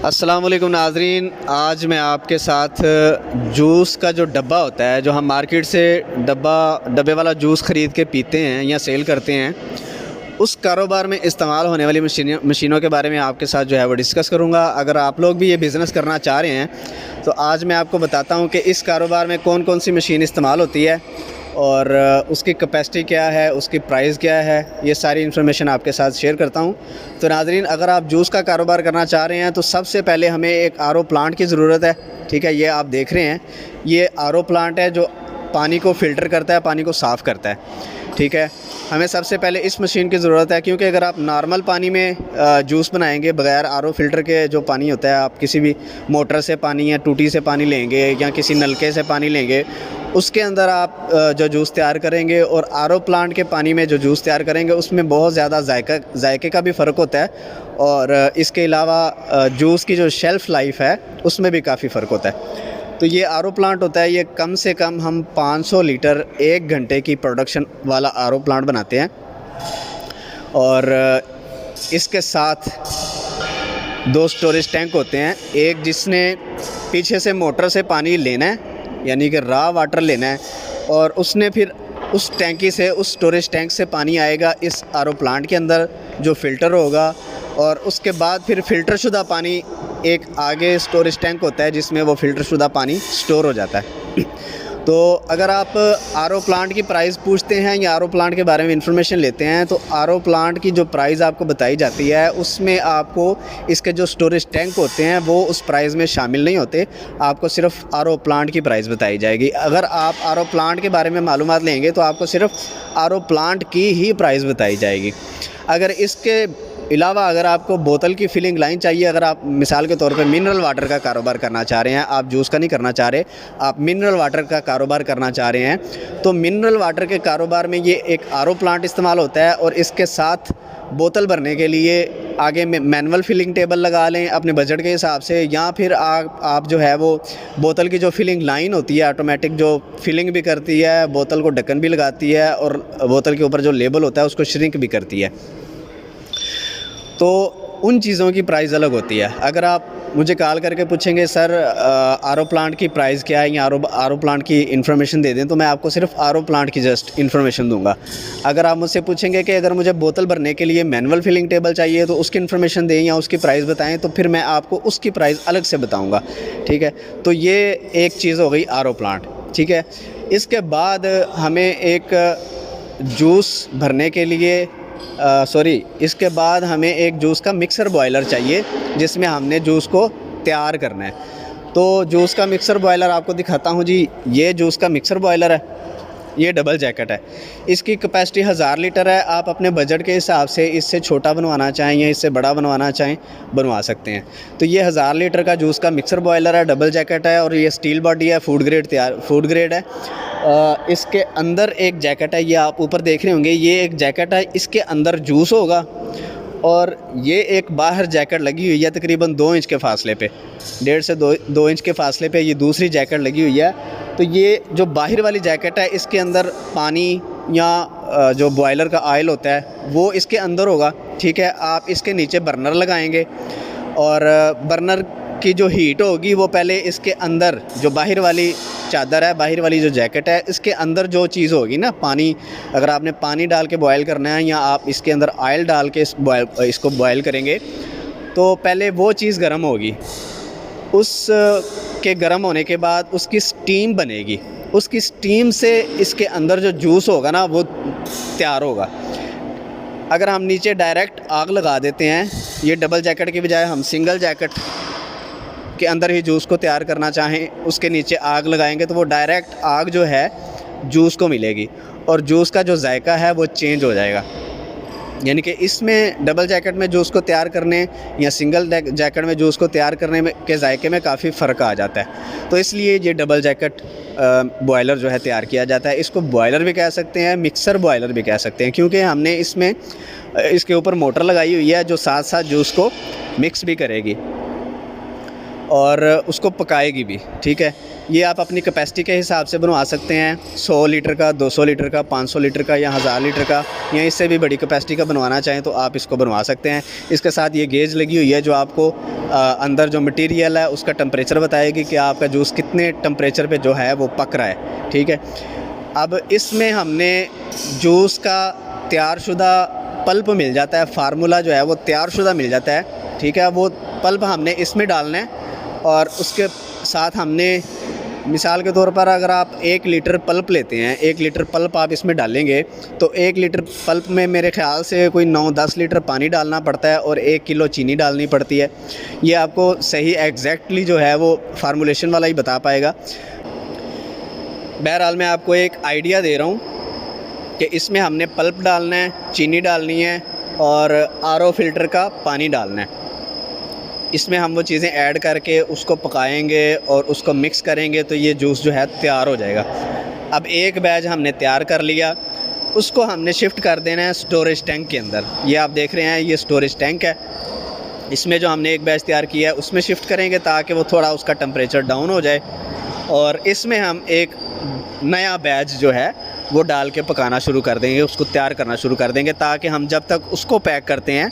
अस्सलाम वालेकुम नाज़रीन, आज मैं आपके साथ जूस का जो डब्बा होता है, जो हम मार्केट से डब्बे वाला जूस ख़रीद के पीते हैं या सेल करते हैं, उस कारोबार में इस्तेमाल होने वाली मशीनों के बारे में आपके साथ जो है वो डिस्कस करूँगा। अगर आप लोग भी ये बिज़नेस करना चाह रहे हैं तो आज मैं आपको बताता हूँ कि इस कारोबार में कौन कौन सी मशीन इस्तेमाल होती है और उसकी कैपेसिटी क्या है, उसकी प्राइस क्या है, ये सारी इन्फॉर्मेशन आपके साथ शेयर करता हूँ। तो नाज़रीन, अगर आप जूस का कारोबार करना चाह रहे हैं तो सबसे पहले हमें एक आरओ प्लांट की ज़रूरत है। ठीक है, ये आप देख रहे हैं, ये आरओ प्लांट है जो पानी को फ़िल्टर करता है, पानी को साफ़ करता है। ठीक है, हमें सबसे पहले इस मशीन की ज़रूरत है, क्योंकि अगर आप नॉर्मल पानी में जूस बनाएंगे बग़ैर आरओ फ़िल्टर के, जो पानी होता है, आप किसी भी मोटर से पानी या टूटी से पानी लेंगे या किसी नलके से पानी लेंगे, उसके अंदर आप जो जूस तैयार करेंगे और आरओ प्लांट के पानी में जो जूस तैयार करेंगे उसमें बहुत ज़्यादा जायके का भी फ़र्क होता है और इसके अलावा जूस की जो शेल्फ़ लाइफ है उसमें भी काफ़ी फ़र्क होता है। तो ये आरओ प्लांट होता है, ये कम से कम हम 500 लीटर 1 घंटे की प्रोडक्शन वाला आरओ प्लांट बनाते हैं और इसके साथ 2 स्टोरेज टैंक होते हैं। एक जिसने पीछे से मोटर से पानी लेना है, यानी कि रॉ वाटर लेना है, और उसने फिर उस टैंकी से, उस स्टोरेज टैंक से पानी आएगा इस आरओ प्लांट के अंदर जो फ़िल्टर होगा, और उसके बाद फिर फ़िल्टर शुदा पानी एक आगे स्टोरेज टैंक होता है जिसमें वो फ़िल्टर शुदा पानी स्टोर हो जाता है। तो अगर आप आरओ प्लांट की प्राइस पूछते हैं या आरओ प्लांट के बारे में इंफॉर्मेशन लेते हैं तो आरओ प्लांट की जो प्राइस आपको बताई जाती है उसमें आपको इसके जो स्टोरेज टैंक होते हैं वो उस प्राइस में शामिल नहीं होते, आपको सिर्फ आरओ प्लांट की प्राइस बताई जाएगी। अगर आप आरओ प्लांट के बारे में मालूमात लेंगे तो आपको सिर्फ आरओ प्लांट की ही प्राइस बताई जाएगी। अगर इसके अलावा अगर आपको बोतल की फिलिंग लाइन चाहिए, अगर आप मिसाल के तौर पे मिनरल वाटर का कारोबार करना चाह रहे हैं, आप जूस का नहीं करना चाह रहे, आप मिनरल वाटर का कारोबार करना चाह रहे हैं, तो मिनरल वाटर के कारोबार में ये एक आरओ प्लांट इस्तेमाल होता है और इसके साथ बोतल भरने के लिए आगे में मैनुअल फिलिंग टेबल लगा लें अपने बजट के हिसाब से, या फिर आप जो है वो बोतल की जो फिलिंग लाइन होती है ऑटोमेटिक, जो फिलिंग भी करती है, बोतल को ढक्कन भी लगाती है और बोतल के ऊपर जो लेबल होता है उसको श्रिंक भी करती है। तो उन चीज़ों की प्राइस अलग होती है। अगर आप मुझे कॉल करके पूछेंगे सर आरओ प्लांट की प्राइस क्या है या आरओ प्लांट की इन्फॉर्मेशन दे दें, तो मैं आपको सिर्फ आरओ प्लांट की जस्ट इन्फॉर्मेशन दूंगा। अगर आप मुझसे पूछेंगे कि अगर मुझे बोतल भरने के लिए मैनुअल फिलिंग टेबल चाहिए तो उसकी इन्फॉर्मेशन दें या उसकी प्राइस बताएं, तो फिर मैं आपको उसकी प्राइस अलग से बताऊँगा। ठीक है, तो ये एक चीज़ हो गई आरओ प्लांट। ठीक है, इसके बाद हमें एक जूस भरने के लिए इसके बाद हमें एक जूस का मिक्सर बॉयलर चाहिए जिसमें हमने जूस को तैयार करना है। तो जूस का मिक्सर बॉयलर आपको दिखाता हूँ जी। ये जूस का मिक्सर बॉयलर है, ये डबल जैकेट है, इसकी कैपेसिटी 1000 लीटर है। आप अपने बजट के हिसाब से इससे छोटा बनवाना चाहें या इससे बड़ा बनवाना चाहें बनवा सकते हैं। तो ये 1000 लीटर का जूस का मिक्सर बॉयलर है, डबल जैकेट है और ये स्टील बॉडी है, फूड ग्रेड है। इसके अंदर एक जैकेट है, ये आप ऊपर देख रहे होंगे, ये एक जैकेट है, इसके अंदर जूस होगा और ये एक बाहर जैकेट लगी हुई है तकरीबन 2 इंच के फासले पे, 1.5 से 2 इंच के फासले पे ये दूसरी जैकेट लगी हुई है। तो ये जो बाहर वाली जैकेट है इसके अंदर पानी या जो बॉयलर का ऑयल होता है वो इसके अंदर होगा। ठीक है, आप इसके नीचे बर्नर लगाएंगे और बर्नर की जो हीट होगी वो पहले इसके अंदर जो बाहर वाली चादर है, बाहर वाली जो जैकेट है, इसके अंदर जो चीज़ होगी ना, पानी, अगर आपने पानी डाल के बॉयल करना है या आप इसके अंदर ऑयल डाल के इसको बॉयल करेंगे तो पहले वो चीज़ गर्म होगी, उस के गर्म होने के बाद उसकी स्टीम बनेगी, उसकी स्टीम से इसके अंदर जो जूस होगा ना वो तैयार होगा। अगर हम नीचे डायरेक्ट आग लगा देते हैं, ये डबल जैकेट की बजाय हम सिंगल जैकेट के अंदर ही जूस को तैयार करना चाहें, उसके नीचे आग लगाएंगे तो वो डायरेक्ट आग जो है जूस को मिलेगी और जूस का जो जायका है वो चेंज हो जाएगा। यानी कि इसमें डबल जैकेट में जूस को तैयार करने या सिंगल जैकेट में जूस को तैयार करने में के जायके में काफ़ी फ़र्क आ जाता है। तो इसलिए ये डबल जैकेट बॉयलर जो है तैयार किया जाता है। इसको बॉयलर भी कह सकते हैं, मिक्सर बॉयलर भी कह सकते हैं, क्योंकि हमने इसमें इसके ऊपर मोटर लगाई हुई है जो साथ साथ जूस को मिक्स भी करेगी। और उसको पकाएगी भी, ठीक है। ये आप अपनी कैपेसिटी के हिसाब से बनवा सकते हैं, 100 लीटर का, 200 लीटर का, 500 लीटर का या 1000 लीटर का, या इससे भी बड़ी कैपेसिटी का बनवाना चाहें तो आप इसको बनवा सकते हैं। इसके साथ ये गेज लगी हुई है जो आपको अंदर जो मटेरियल है उसका टेम्परेचर बताएगी कि आपका जूस कितने टेम्परेचर पे जो है वो पक रहा है, ठीक है। अब इसमें हमने जूस का तैयारशुदा पल्प मिल जाता है, फार्मूला जो है वो तैयारशुदा मिल जाता है, ठीक है। वो पल्प हमने इसमें डालना है और उसके साथ हमने मिसाल के तौर पर अगर आप 1 लीटर पल्प लेते हैं, 1 लीटर पल्प आप इसमें डालेंगे तो 1 लीटर पल्प में मेरे ख़्याल से कोई 9-10 लीटर पानी डालना पड़ता है और 1 किलो चीनी डालनी पड़ती है। ये आपको सही एग्जैक्टली जो है वो फार्मूलेशन वाला ही बता पाएगा। बहरहाल मैं आपको एक आइडिया दे रहा हूँ कि इसमें हमने पल्प डालना है, चीनी डालनी है और आरओ फ़िल्टर का पानी डालना है। इसमें हम वो चीज़ें ऐड करके उसको पकाएंगे और उसको मिक्स करेंगे तो ये जूस जो है तैयार हो जाएगा। अब एक बैच हमने तैयार कर लिया, उसको हमने शिफ्ट कर देना है स्टोरेज टैंक के अंदर। ये आप देख रहे हैं ये स्टोरेज टैंक है, इसमें जो हमने एक बैच तैयार किया है उसमें शिफ्ट करेंगे ताकि वो थोड़ा उसका टेम्परेचर डाउन हो जाए और इसमें हम एक नया बैच जो है वो डाल के पकाना शुरू कर देंगे, उसको तैयार करना शुरू कर देंगे ताकि हम जब तक उसको पैक करते हैं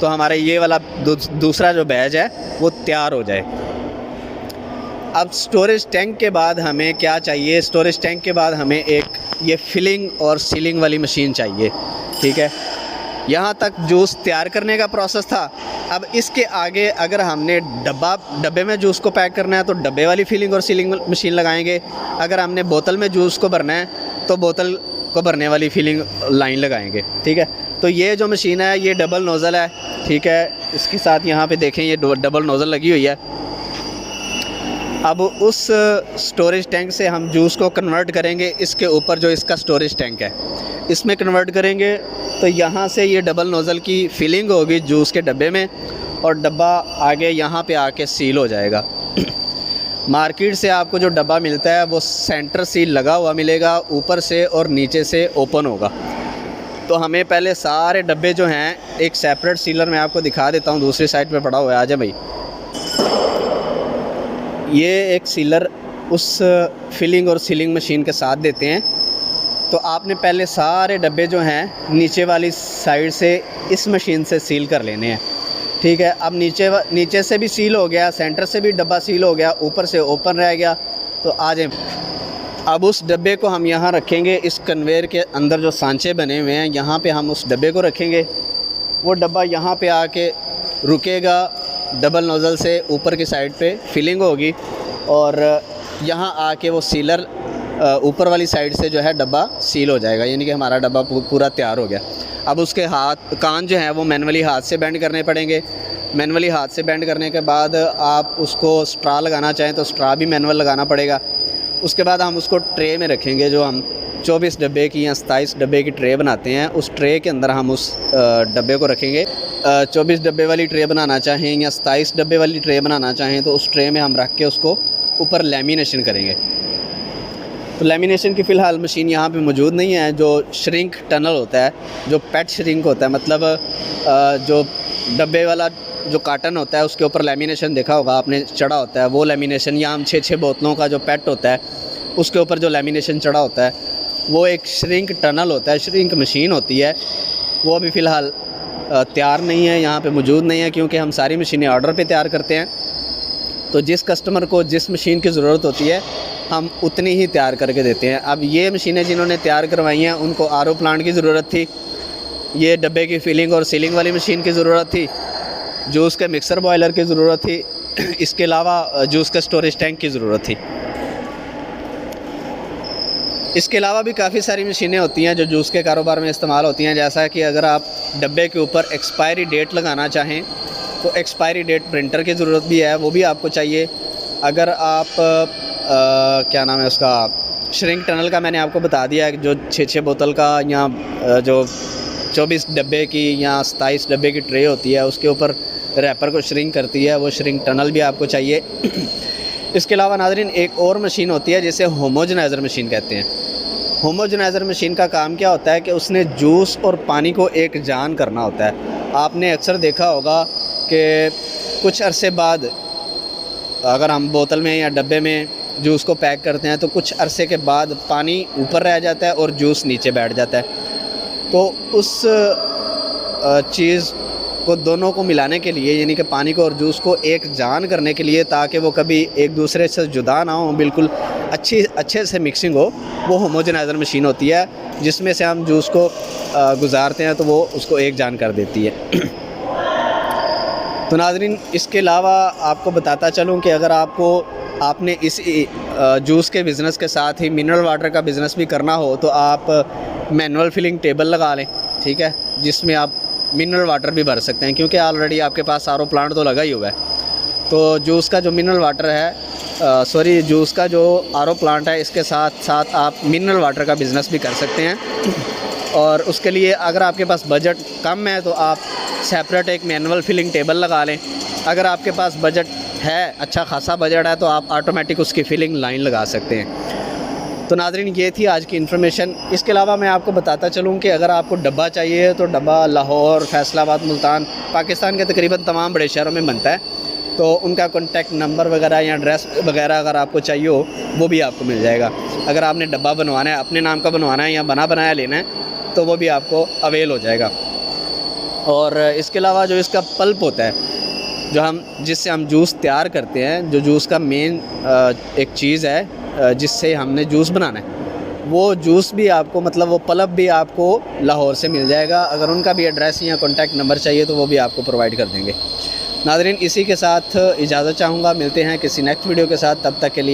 तो हमारा ये वाला दूसरा जो बैच है वो तैयार हो जाए। अब स्टोरेज टैंक के बाद हमें क्या चाहिए, स्टोरेज टैंक के बाद हमें एक ये फिलिंग और सीलिंग वाली मशीन चाहिए, ठीक है। यहाँ तक जूस तैयार करने का प्रोसेस था। अब इसके आगे अगर हमने डब्बे में जूस को पैक करना है तो डब्बे वाली फिलिंग और सीलिंग मशीन लगाएंगे। अगर हमने बोतल में जूस को भरना है तो बोतल को भरने वाली फिलिंग लाइन लगाएंगे, ठीक है। तो ये जो मशीन है ये डबल नोज़ल है, ठीक है। इसके साथ यहाँ पे देखें ये डबल नोज़ल लगी हुई है। अब उस स्टोरेज टैंक से हम जूस को कन्वर्ट करेंगे इसके ऊपर जो इसका स्टोरेज टैंक है इसमें कन्वर्ट करेंगे तो यहाँ से ये डबल नोज़ल की फिलिंग होगी जूस के डब्बे में और डब्बा आगे यहाँ पे आके सील हो जाएगा। मार्केट से आपको जो डब्बा मिलता है वो सेंटर सील लगा हुआ मिलेगा, ऊपर से और नीचे से ओपन होगा। तो हमें पहले सारे डब्बे जो हैं एक सेपरेट सीलर मैं आपको दिखा देता हूँ, दूसरी साइड पे पड़ा हुआ है, आ जाए भाई। ये एक सीलर उस फिलिंग और सीलिंग मशीन के साथ देते हैं। तो आपने पहले सारे डब्बे जो हैं नीचे वाली साइड से इस मशीन से सील कर लेने हैं, ठीक है। अब नीचे से भी सील हो गया, सेंटर से भी डब्बा सील हो गया, ऊपर से ओपन रह गया। तो आ जाए, अब उस डब्बे को हम यहाँ रखेंगे, इस कन्वेयर के अंदर जो सांचे बने हुए हैं यहाँ पे हम उस डब्बे को रखेंगे। वो डब्बा यहाँ पे आके रुकेगा, डबल नोज़ल से ऊपर की साइड पे फिलिंग होगी और यहाँ आके वो सीलर ऊपर वाली साइड से जो है डब्बा सील हो जाएगा, यानी कि हमारा डब्बा पूरा तैयार हो गया। अब उसके कान जो हैं वो मैनुअली हाथ से बेंड करने पड़ेंगे। मैनुअली हाथ से बेंड करने के बाद आप उसको स्ट्रा लगाना चाहें तो स्ट्रा भी मैनुअल लगाना पड़ेगा। उसके बाद हम उसको ट्रे में रखेंगे, जो हम 24 डब्बे की या 27 डब्बे की ट्रे बनाते हैं उस ट्रे के अंदर हम उस डब्बे को रखेंगे। 24 डब्बे वाली ट्रे बनाना चाहें या 27 डब्बे वाली ट्रे बनाना चाहें तो उस ट्रे में हम रख के उसको ऊपर लेमिनेशन करेंगे। तो लेमिनेशन की फ़िलहाल मशीन यहाँ पे मौजूद नहीं है। जो श्रिंक टनल होता है, जो पेट श्रिंक होता है, मतलब जो डब्बे वाला जो कार्टन होता है उसके ऊपर लेमिनेशन देखा होगा आपने चढ़ा होता है, वो लेमिनेशन, या हम 6-6 बोतलों का जो पेट होता है उसके ऊपर जो लेमिनेशन चढ़ा होता है वो एक श्रिंक टनल होता है, श्रिंक मशीन होती है। वो अभी फ़िलहाल तैयार नहीं है, यहाँ पे मौजूद नहीं है, क्योंकि हम सारी मशीनें ऑर्डर पे तैयार करते हैं। तो जिस कस्टमर को जिस मशीन की ज़रूरत होती है हम उतनी ही तैयार करके देते हैं। अब ये मशीनें जिन्होंने तैयार करवाई हैं उनको आरओ प्लांट की ज़रूरत थी, ये डब्बे की फिलिंग और सीलिंग वाली मशीन की ज़रूरत थी, जूस के मिक्सर बॉयलर की ज़रूरत थी, इसके अलावा जूस का स्टोरेज टैंक की ज़रूरत थी। इसके अलावा भी काफ़ी सारी मशीनें होती हैं जो जूस के कारोबार में इस्तेमाल होती हैं। जैसा कि अगर आप डब्बे के ऊपर एक्सपायरी डेट लगाना चाहें तो एक्सपायरी डेट प्रिंटर की ज़रूरत भी है, वो भी आपको चाहिए। अगर आप क्या नाम है उसका, श्रिंक टनल का मैंने आपको बता दिया है, जो 6-6 बोतल का या जो 24 डब्बे की या 27 डब्बे की ट्रे होती है उसके ऊपर रैपर को श्रिंक करती है, वो श्रिंक टनल भी आपको चाहिए। इसके अलावा नाज़रीन एक और मशीन होती है जिसे होमोजेनाइज़र मशीन कहते हैं। होमोजेनाइज़र मशीन का काम क्या होता है कि उसने जूस और पानी को एक जान करना होता है। आपने अक्सर देखा होगा कि कुछ अरसे बाद अगर हम बोतल में या डब्बे में जूस को पैक करते हैं तो कुछ अरसे के बाद पानी ऊपर रह जाता है और जूस नीचे बैठ जाता है। तो उस चीज़ को दोनों को मिलाने के लिए, यानी कि पानी को और जूस को एक जान करने के लिए, ताकि वो कभी एक दूसरे से जुदा ना हो, बिल्कुल अच्छे से मिक्सिंग हो, वो होमोजेनाइज़र मशीन होती है जिसमें से हम जूस को गुजारते हैं तो वो उसको एक जान कर देती है। तो नाज़रीन, इसके अलावा आपको बताता चलूँ कि अगर आपने इस जूस के बिज़नेस के साथ ही मिनरल वाटर का बिज़नेस भी करना हो तो आप मैनुअल फिलिंग टेबल लगा लें, ठीक है, जिसमें आप मिनरल वाटर भी भर सकते हैं, क्योंकि ऑलरेडी आपके पास आरओ प्लांट तो लगा ही हुआ है। तो जूस का जो मिनरल वाटर है, जूस का जो आरओ प्लांट है, इसके साथ साथ आप मिनरल वाटर का बिज़नेस भी कर सकते हैं। और उसके लिए अगर आपके पास बजट कम है तो आप सेपरेट एक मैनुअल फिलिंग टेबल लगा लें। अगर आपके पास बजट है, अच्छा खासा बजट है, तो आप ऑटोमेटिक उसकी फिलिंग लाइन लगा सकते हैं। तो नाज़रीन, ये थी आज की इन्फॉर्मेशन। इसके अलावा मैं आपको बताता चलूँ कि अगर आपको डब्बा चाहिए तो डब्बा लाहौर, फैसलाबाद, मुल्तान, पाकिस्तान के तकरीबन तमाम बड़े शहरों में बनता है। तो उनका कॉन्टैक्ट नंबर वगैरह या एड्रेस वगैरह अगर आपको चाहिए हो वो भी आपको मिल जाएगा। अगर आपने डब्बा बनवाना है, अपने नाम का बनवाना है या बना बनाया लेना है, तो वो भी आपको अवेल हो जाएगा। और इसके अलावा जो इसका पल्प होता है, जिससे हम जूस तैयार करते हैं, जो जूस का मेन एक चीज़ है जिससे हमने जूस बनाना है, वो जूस भी आपको, मतलब वो पल्प भी आपको लाहौर से मिल जाएगा। अगर उनका भी एड्रेस या कॉन्टैक्ट नंबर चाहिए तो वो भी आपको प्रोवाइड कर देंगे। नाज़रीन, इसी के साथ इजाज़त चाहूँगा। मिलते हैं किसी नेक्स्ट वीडियो के साथ, तब तक के लिए